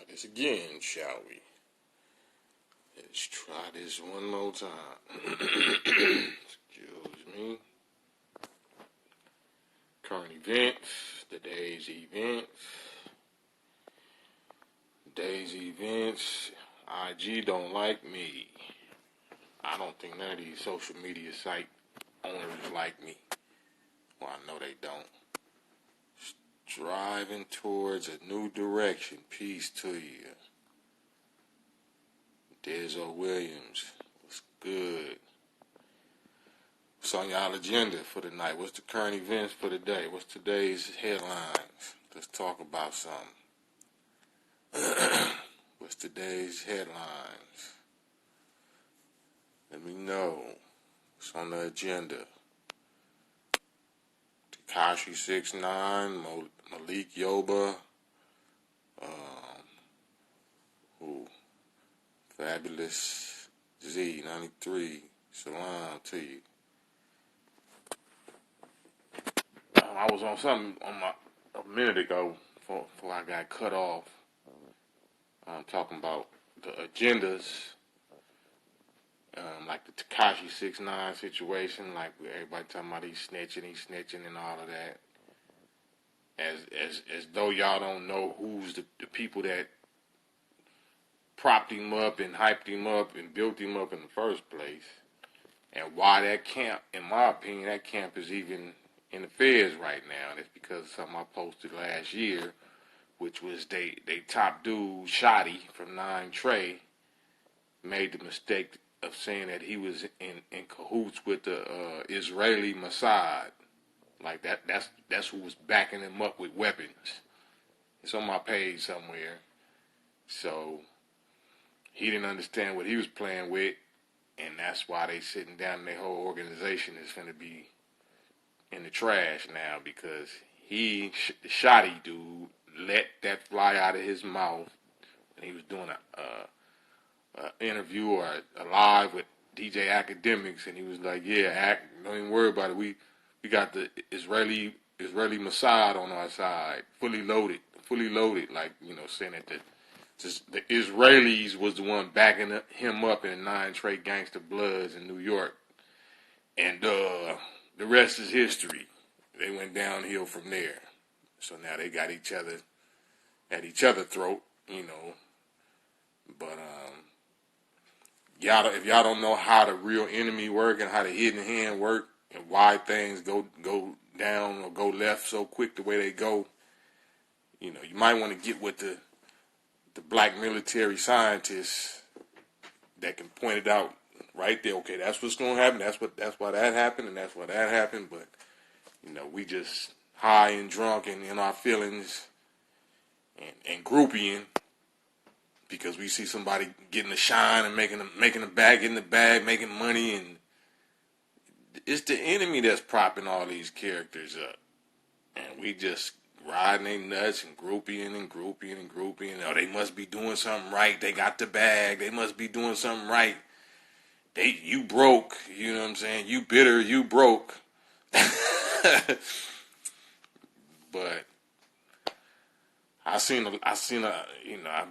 this again, shall we? Let's try this one more time. Excuse me. Current events, today's events. IG don't like me. I don't think none of these social media site owners like me. Well, I know they don't. Striving towards a new direction. Peace to you. Dezo Williams, what's good? What's on y'all agenda for the night? What's the current events for the day? What's today's headlines? Let's talk about something. What's today's headlines? Let me know. What's on the agenda? Tekashi 6Ix9Ine, Malik Yoba, Fabulous Z93. Salam to you. I was on something a minute ago before I got cut off. I'm talking about the agendas, like the Tekashi 6ix9ine situation, like everybody talking about he's snitching and all of that. As though y'all don't know who's the people that propped him up and hyped him up and built him up in the first place. And why that camp, in my opinion, that camp is even in the feds right now. And it's because of something I posted last year, which was they top dude, Shotty from 9 Trey, made the mistake of saying that he was in cahoots with the Israeli Mossad. Like that's who was backing him up with weapons. It's on my page somewhere. So he didn't understand what he was playing with, and that's why they sitting down and their whole organization is going to be in the trash now, because the Shotty dude let that fly out of his mouth when he was doing a interview or a live with DJ Academics, and he was like, "Yeah, don't even worry about it. We got the Israeli Mossad on our side, fully loaded." Like, saying that the Israelis was the one backing him up in 9 Trey Gangsta Bloods in New York, and the rest is history. They went downhill from there. So now they got each other at each other's throat, But if y'all don't know how the real enemy work and how the hidden hand work and why things go down or go left so quick the way they go, you might want to get with the black military scientists that can point it out right there. Okay, that's what's gonna happen. That's why that happened, and that's why that happened. But we just high and drunk and in our feelings and groupieing because we see somebody getting a shine and making a bag, getting the bag, making money, and it's the enemy that's propping all these characters up, and we just riding they nuts and grouping. Oh, they must be doing something right. They got the bag. They must be doing something right. You broke. You know what I'm saying? You bitter. You broke. But I've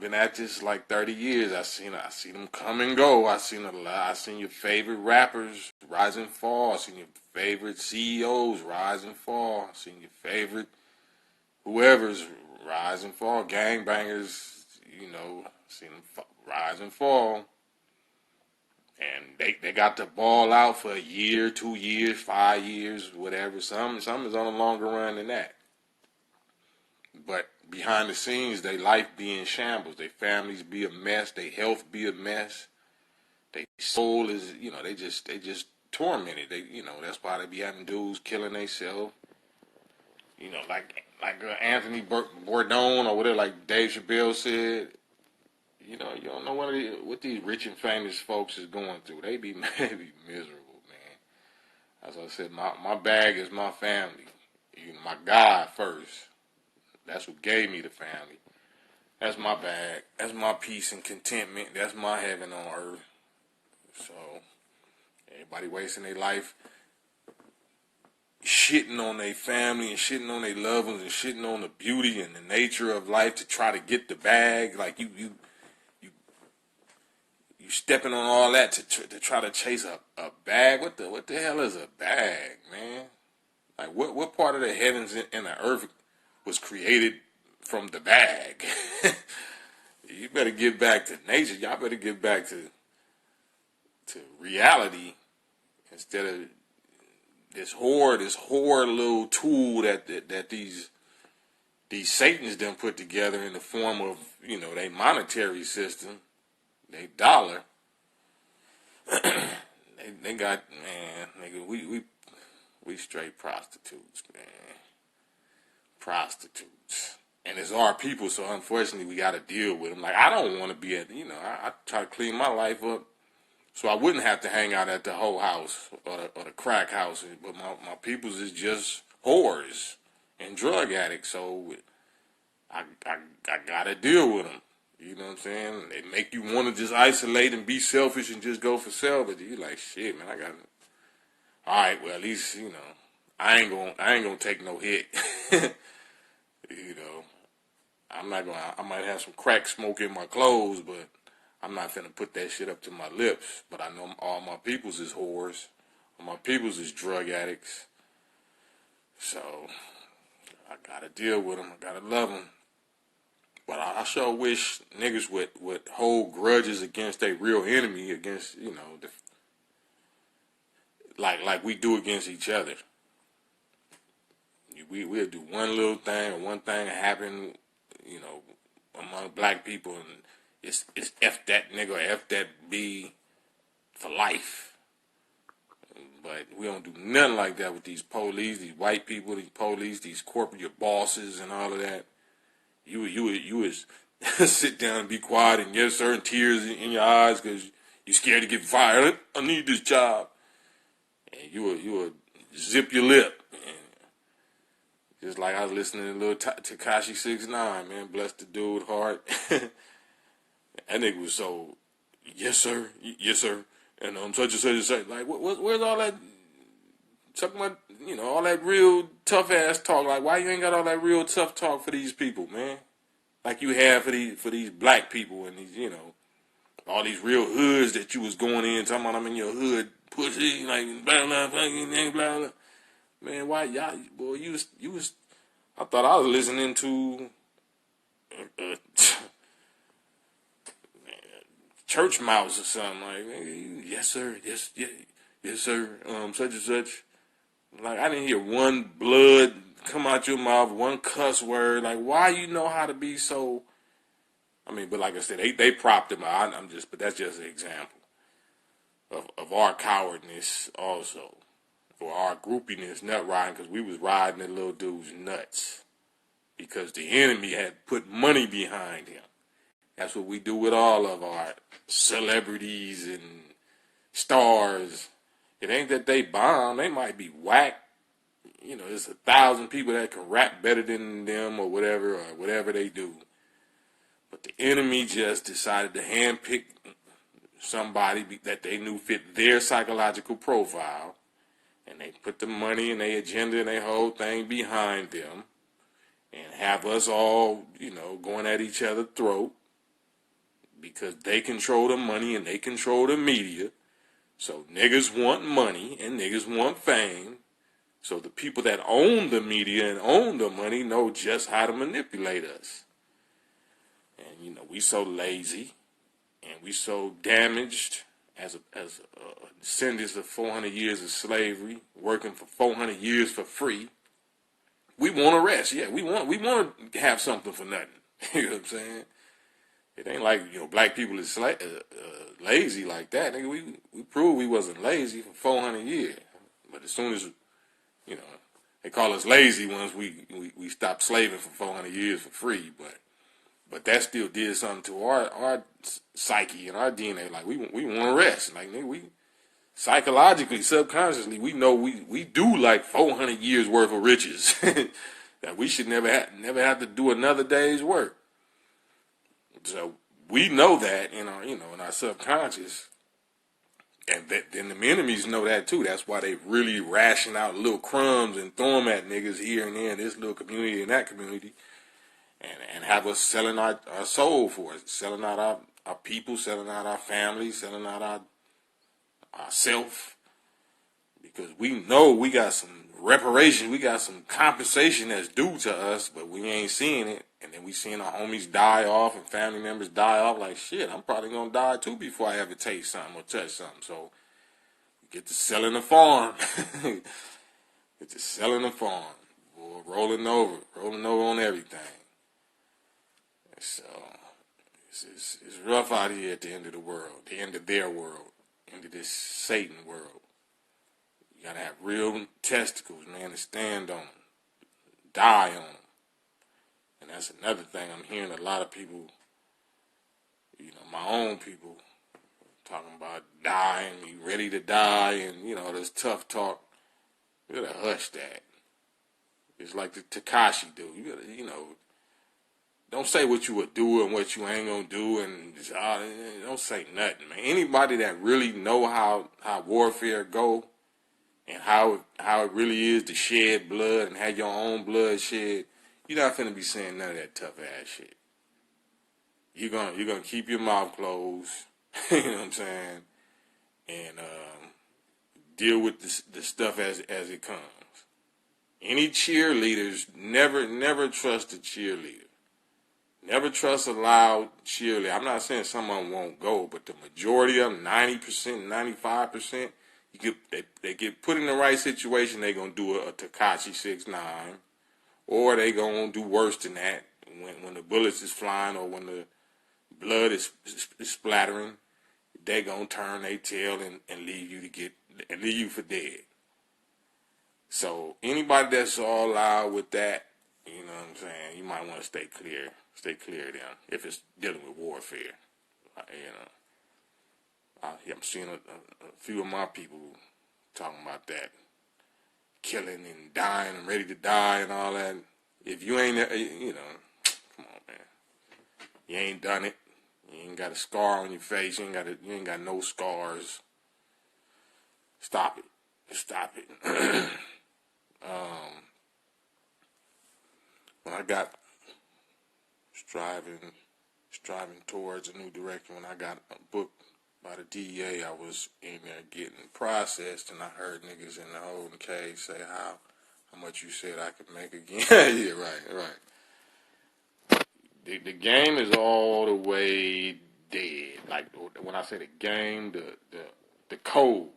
been at this like 30 years. I seen them come and go. I seen your favorite rappers rise and fall. I seen your favorite CEOs rise and fall. I seen your favorite whoever's rise and fall, gangbangers, seen them rise and fall. And they got to ball out for a year, 2 years, 5 years, whatever. Some is on a longer run than that. But behind the scenes, their life be in shambles. Their families be a mess. Their health be a mess. Their soul is, they just tormented. That's why they be having dudes killing themselves. Like Anthony Bourdain or whatever, like Dave Chappelle said, you don't know what these rich and famous folks is going through. They be miserable, man. As I said, my bag is my family. My God first. That's what gave me the family. That's my bag. That's my peace and contentment. That's my heaven on earth. So, everybody wasting their life shitting on their family and shitting on their loved ones and shitting on the beauty and the nature of life to try to get the bag. Like you stepping on all that to try to chase a bag. What the hell is a bag, man? Like what part of the heavens and the earth was created from the bag? You better get back to nature. Y'all better get back to reality instead of this whore little tool that these Satans done put together in the form of, you know, they monetary system, they dollar. they got, man, nigga, we straight prostitutes, man. Prostitutes. And it's our people, so unfortunately we got to deal with them. Like, I don't want to be at, you know, I try to clean my life up so I wouldn't have to hang out at the hoe house or the crack house. But my peoples is just whores and drug addicts, so I got to deal with them. You know what I'm saying? They make you want to just isolate and be selfish and just go for self, but you like, shit, man, I got to. All right, well, at least, you know, I ain't gonna take no hit. You know, I might have some crack smoke in my clothes, but I'm not finna put that shit up to my lips. But I know all my peoples is whores. All my peoples is drug addicts. So, I gotta deal with them. I gotta love them. But I sure wish niggas would hold grudges against a real enemy, against, you know, like we do against each other. We'll do one little thing or one thing happen, you know, among black people, and it's F that nigga or F that B for life. But we don't do nothing like that with these police, these white people, these police, these corporate bosses and all of that. You would sit down and be quiet and yes sir, and tears in your eyes because you're scared to get fired. I need this job. And you would zip your lip. Just like I was listening to little Tekashi 6Ix9ine, man, bless the dude heart. That nigga was so, yes sir, and such and such and such. Like, where's all that? Talking about, you know, all that real tough ass talk. Like, why you ain't got all that real tough talk for these people, man? Like you have for these black people and these, you know, all these real hoods that you was going in talking about I'm in your hood, pussy, like blah blah blah blah blah. Man, why y'all, boy, you was, I thought I was listening to church mouse or something, like, yes sir, yes sir, such and such. Like, I didn't hear one blood come out your mouth, one cuss word. Like, why you know how to be so, I mean, but like I said, they propped him out. But that's just an example of our cowardness also. For our groupiness, nut riding, because we was riding that little dude's nuts. Because the enemy had put money behind him. That's what we do with all of our celebrities and stars. It ain't that they bomb. They might be whack. You know, there's 1,000 people that can rap better than them or whatever they do. But the enemy just decided to handpick somebody that they knew fit their psychological profile. And they put the money and their agenda and their whole thing behind them. And have us all, you know, going at each other's throat. Because they control the money and they control the media. So niggas want money and niggas want fame. So the people that own the media and own the money know just how to manipulate us. And, you know, we so lazy and we so damaged as a descendants of 400 years of slavery, working for 400 years for free. We want to rest. Yeah, we want to have something for nothing. You know what I'm saying? It ain't like, you know, black people is lazy like that. Nigga, we proved we wasn't lazy for 400 years. But as soon as, you know, they call us lazy once we stopped slaving for 400 years for free. But that still did something to our psyche and our DNA. Like, we want to rest. Like, nigga, we psychologically, subconsciously, we know we do like 400 years worth of riches. That we should never have to do another day's work. So we know that in our, you know, in our subconscious. And then the enemies know that too. That's why they really ration out little crumbs and throw them at niggas here and there in this little community and that community, and have us selling our soul for it, selling out our people, selling out our families, selling out our self, because we know we got some reparation, we got some compensation that's due to us, but we ain't seeing it. And then we seeing our homies die off and family members die off. Like, shit, I'm probably gonna die too before I ever taste something or touch something. So get to selling the farm. Get to selling the farm. Boy, rolling over on everything. So it's rough out here at the end of the world, the end of their world, end of this Satan world. You gotta have real testicles, man, to stand on them, die on them. And that's another thing I'm hearing a lot of people, you know, my own people, talking about dying, you ready to die, and, you know, this tough talk. You gotta hush that. It's like the Tekashi dude. You gotta, you know, don't say what you would do and what you ain't gonna do, and just, don't say nothing, man. Anybody that really know how warfare go, and how it really is to shed blood and have your own blood shed, you're not finna be saying none of that tough ass shit. You're gonna keep your mouth closed. You know what I'm saying? And deal with the stuff as it comes. Any cheerleaders, never trust a cheerleader. Never trust a loud cheerleader. I'm not saying some of them won't go, but the majority of them, 90%, 95%, they get put in the right situation, they gonna do a Tekashi 6ix9ine, or they gonna do worse than that when the bullets is flying or when the blood is splattering. They gonna turn their tail and leave you for dead. So anybody that's all loud with that, you know what I'm saying, you might want to stay clear of them if it's dealing with warfare. You know, I'm seeing a few of my people talking about that, killing and dying and ready to die and all that. If you ain't, you know, come on, man, you ain't done it. You ain't got a scar on your face. You ain't got no scars. Stop it. Just stop it. When I got striving towards a new direction, when I got a book by the DEA, I was in there getting processed, and I heard niggas in the holding cage say how much you said I could make again. Yeah, right. The game is all the way dead. Like when I say the game, the code,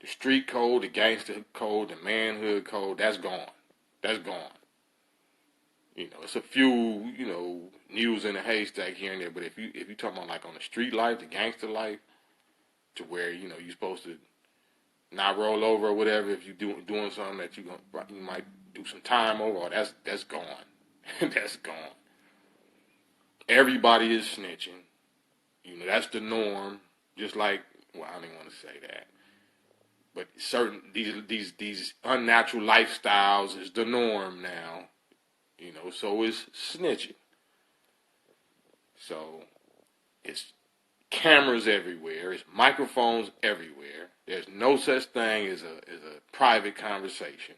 the street code, the gangster code, the manhood code, that's gone. That's gone. You know, it's a few, you know, news in a haystack here and there, but if you talking about like on the street life, the gangster life, to where, you know, you're supposed to not roll over or whatever if you doing something that you might do some time over, or that's gone. That's gone. Everybody is snitching. You know, that's the norm. Just like, well, I didn't want to say that, but certain these unnatural lifestyles is the norm now. You know, so is snitching. So it's cameras everywhere. It's microphones everywhere. There's no such thing as a private conversation.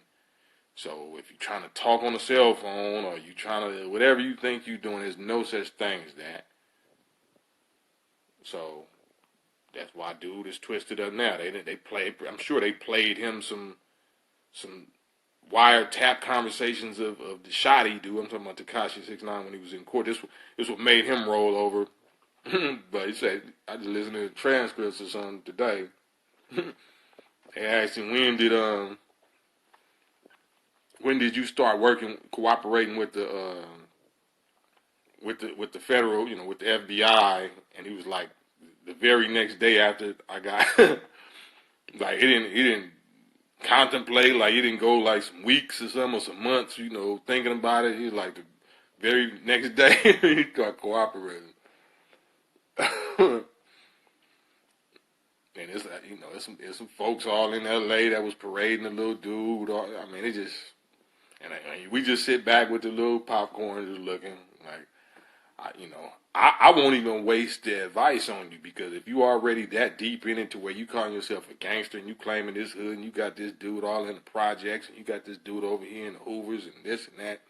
So if you're trying to talk on a cell phone or you're trying to, whatever you think you're doing, there's no such thing as that. So that's why dude is twisted up now. They played. I'm sure they played him some wiretap conversations of the shot he do. I'm talking about Tekashi 6ix9ine when he was in court. This what made him roll over. But he said, I just listened to the transcripts or something today. They asked him when did you start cooperating with the federal, you know, with the FBI? And he was like, the very next day after I got, like he didn't contemplate, like he didn't go like some weeks or something or some months, you know, thinking about it. He was like the very next day he got cooperating. And it's like, you know, there's some folks all in LA that was parading the little dude. I mean, we just sit back with the little popcorn just looking like, I won't even waste the advice on you, because if you already that deep in it to where you calling yourself a gangster and you claiming this hood and you got this dude all in the projects and you got this dude over here in the Hoovers and this and that,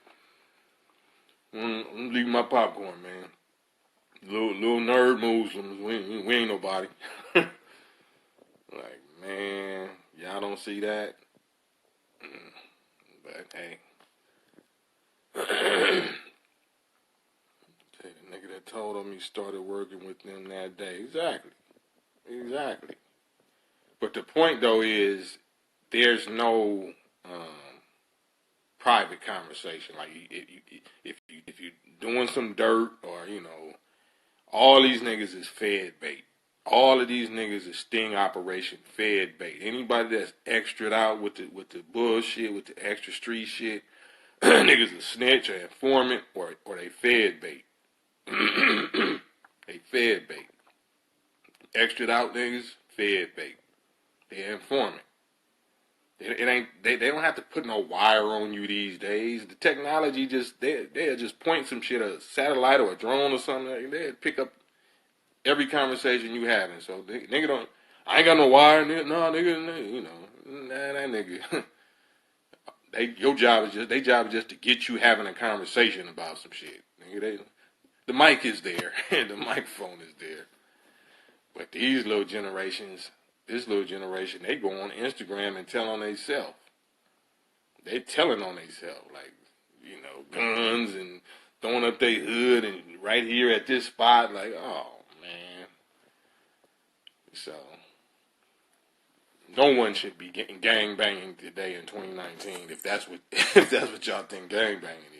I'm leaving my popcorn, man. Little nerd Muslims, we ain't nobody. Like, man, y'all don't see that? But hey. The nigga that told him he started working with them that day. Exactly. But the point though is, there's no private conversation. Like, if you doing some dirt, or all these niggas is fed bait. All of these niggas is sting operation fed bait. Anybody that's extra'd out with the bullshit, with the extra street shit, niggas a snitch or informant, or they fed bait. They fed bait. Extra'd out niggas, fed bait. They informant. They don't have to put no wire on you these days. The technology they'll just point some shit, a satellite or a drone or something. They'll pick up every conversation you having. So nigga don't. I ain't got no wire. Nigga, no nigga, that nigga. Their job is just to get you having a conversation about some shit. Nigga, the mic is there, the microphone is there. But this little generation, they go on Instagram and tell on themselves. They telling on themselves, like, guns and throwing up their hood and right here at this spot, like, oh man. So no one should be getting gang banging today in 2019 if that's what y'all think gang banging